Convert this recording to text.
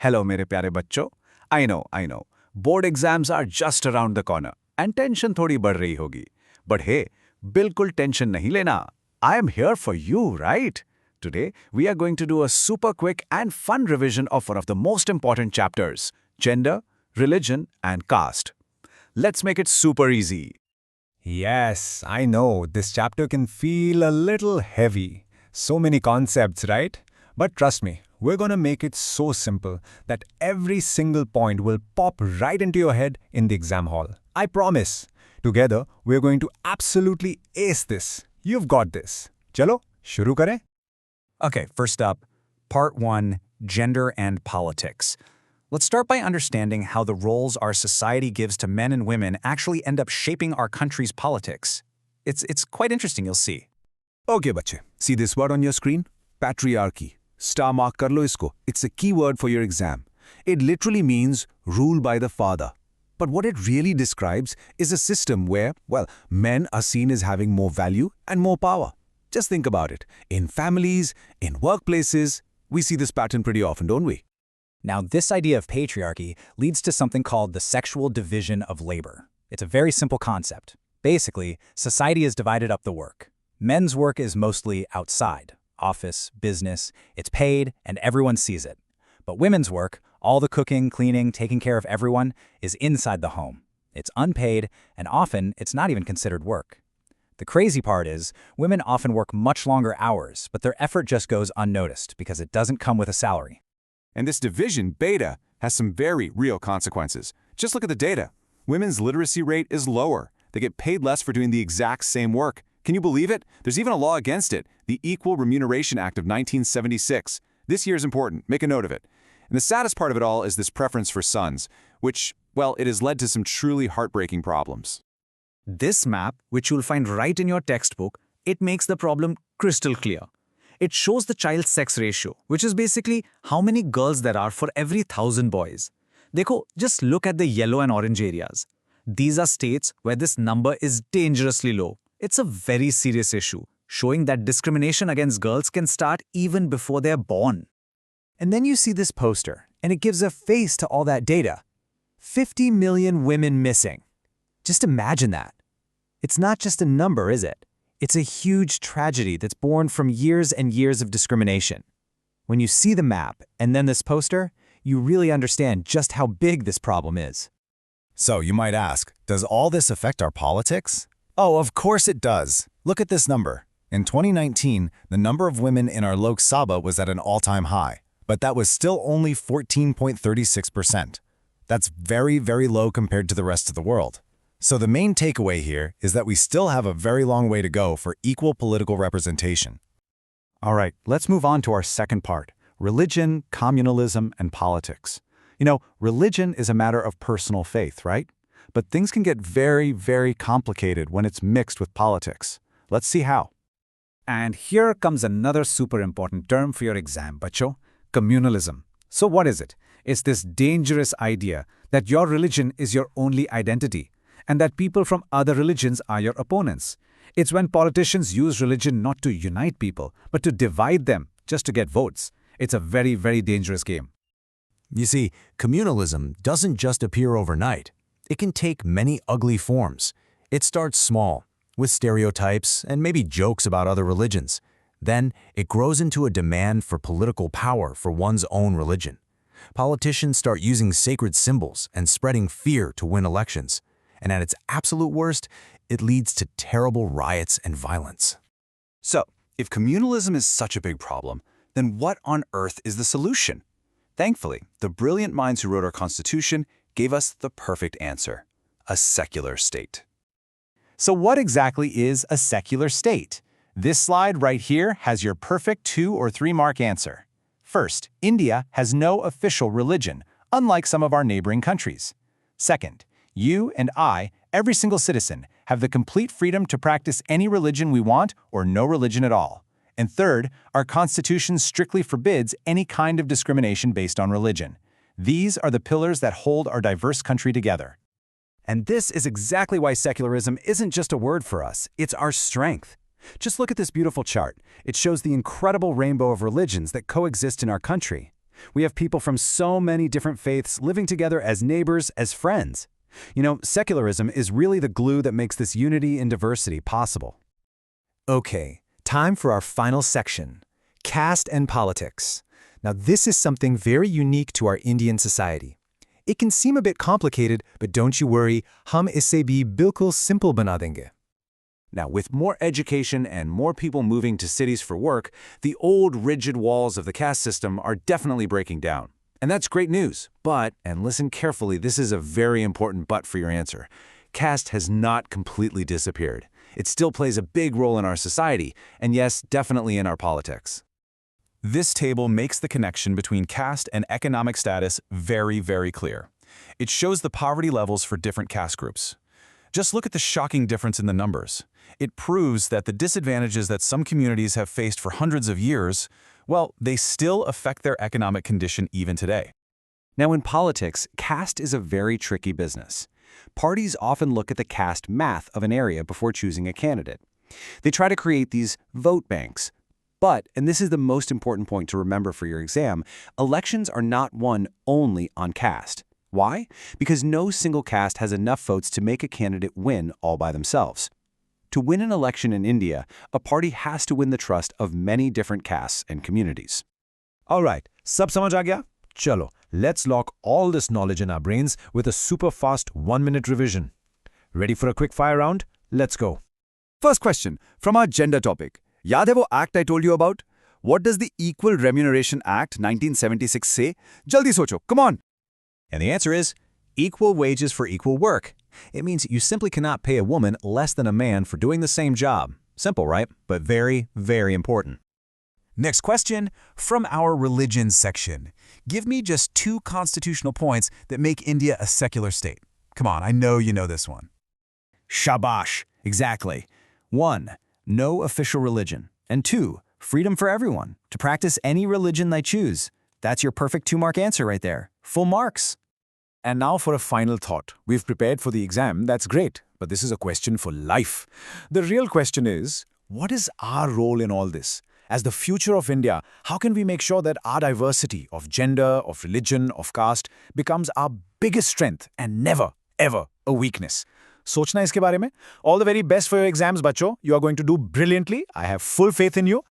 Hello मेरे प्यारे बच्चों. I know. Board exams are just around the corner and tension थोड़ी बढ़ रही होगी. But hey, बिल्कुल tension नहीं लेना. I am here for you, right? Today, we are going to do a super quick and fun revision of one of the most important chapters, gender, religion, and caste. Let's make it super easy. Yes, I know, this chapter can feel a little heavy. So many concepts, right? But trust me, we're gonna make it so simple that every single point will pop right into your head in the exam hall. I promise. Together, we're going to absolutely ace this. You've got this. Chalo, shuru kare? Okay, first up, Part 1, Gender and Politics. Let's start by understanding how the roles our society gives to men and women actually end up shaping our country's politics. It's quite interesting, you'll see. Okay, bache. See this word on your screen? Patriarchy. Star mark kar lo isko. It's a key word for your exam. It literally means rule by the father. But what it really describes is a system where, well, men are seen as having more value and more power. Just think about it. In families, in workplaces, we see this pattern pretty often, don't we? Now, this idea of patriarchy leads to something called the sexual division of labor. It's a very simple concept. Basically, society has divided up the work. Men's work is mostly outside. Office, business, it's paid, and everyone sees it. But women's work, all the cooking, cleaning, taking care of everyone, is inside the home. It's unpaid, and often it's not even considered work. The crazy part is, women often work much longer hours, but their effort just goes unnoticed because it doesn't come with a salary. And this division, beta, has some very real consequences. Just look at the data. Women's literacy rate is lower. They get paid less for doing the exact same work. Can you believe it? There's even a law against it, the Equal Remuneration Act of 1976. This year is important. Make a note of it. And the saddest part of it all is this preference for sons, which, well, it has led to some truly heartbreaking problems. This map, which you'll find right in your textbook, it makes the problem crystal clear. It shows the child sex ratio, which is basically how many girls there are for every 1,000 boys. Dekho, just look at the yellow and orange areas. These are states where this number is dangerously low. It's a very serious issue, showing that discrimination against girls can start even before they're born. And then you see this poster, and it gives a face to all that data. 50 million women missing. Just imagine that. It's not just a number, is it? It's a huge tragedy that's born from years and years of discrimination. When you see the map and then this poster, you really understand just how big this problem is. So you might ask, does all this affect our politics? Oh, of course it does. Look at this number. In 2019, the number of women in our Lok Sabha was at an all-time high, but that was still only 14.36%. That's very, very low compared to the rest of the world. So the main takeaway here is that we still have a very long way to go for equal political representation. All right, let's move on to our second part, religion, communalism, and politics. You know, religion is a matter of personal faith, right? But things can get very, very complicated when it's mixed with politics. Let's see how. And here comes another super important term for your exam, bacho, communalism. So what is it? It's this dangerous idea that your religion is your only identity, and that people from other religions are your opponents. It's when politicians use religion not to unite people, but to divide them just to get votes. It's a very, very dangerous game. You see, communalism doesn't just appear overnight. It can take many ugly forms. It starts small, with stereotypes and maybe jokes about other religions. Then it grows into a demand for political power for one's own religion. Politicians start using sacred symbols and spreading fear to win elections. And at its absolute worst, it leads to terrible riots and violence. So, if communalism is such a big problem, then what on earth is the solution? Thankfully, the brilliant minds who wrote our Constitution gave us the perfect answer: a secular state. So what exactly is a secular state? This slide right here has your perfect 2 or 3 mark answer. First, India has no official religion, unlike some of our neighboring countries. Second, you and I, every single citizen, have the complete freedom to practice any religion we want or no religion at all. And third, our Constitution strictly forbids any kind of discrimination based on religion. These are the pillars that hold our diverse country together. And this is exactly why secularism isn't just a word for us, it's our strength. Just look at this beautiful chart. It shows the incredible rainbow of religions that coexist in our country. We have people from so many different faiths living together as neighbors, as friends. Secularism is really the glue that makes this unity in diversity possible. Okay, time for our final section, caste and politics. Now this is something very unique to our Indian society. It can seem a bit complicated, but don't you worry, hum isse bhi bilkul simple bana denge. Now, with more education and more people moving to cities for work, the old rigid walls of the caste system are definitely breaking down. And that's great news. But, and listen carefully, this is a very important but for your answer. Caste has not completely disappeared. It still plays a big role in our society, and yes, definitely in our politics. This table makes the connection between caste and economic status very, very clear. It shows the poverty levels for different caste groups. Just look at the shocking difference in the numbers. It proves that the disadvantages that some communities have faced for hundreds of years, well, they still affect their economic condition even today. Now, in politics, caste is a very tricky business. Parties often look at the caste math of an area before choosing a candidate. They try to create these vote banks. But, and this is the most important point to remember for your exam, elections are not won only on caste. Why? Because no single caste has enough votes to make a candidate win all by themselves. To win an election in India, a party has to win the trust of many different castes and communities. All right, sab samajh aa gaya? Chalo, let's lock all this knowledge in our brains with a super fast 1-minute revision. Ready for a quick fire round? Let's go. First question, from our gender topic. Yaad hai wo act I told you about? What does the Equal Remuneration Act 1976 say? Jaldi socho, come on! And the answer is equal wages for equal work. It means you simply cannot pay a woman less than a man for doing the same job. Simple, right? But very, very important. Next question, from our religion section. Give me just 2 constitutional points that make India a secular state. Come on, I know you know this one. Shabash, exactly. 1, no official religion. And 2, freedom for everyone to practice any religion they choose. That's your perfect 2-mark answer right there. Full marks. And now for a final thought. We've prepared for the exam, that's great, but this is a question for life. The real question is, what is our role in all this? As the future of India, how can we make sure that our diversity of gender, of religion, of caste becomes our biggest strength and never, ever a weakness? Sochna iske baare mein. All the very best for your exams, bacho. You are going to do brilliantly. I have full faith in you.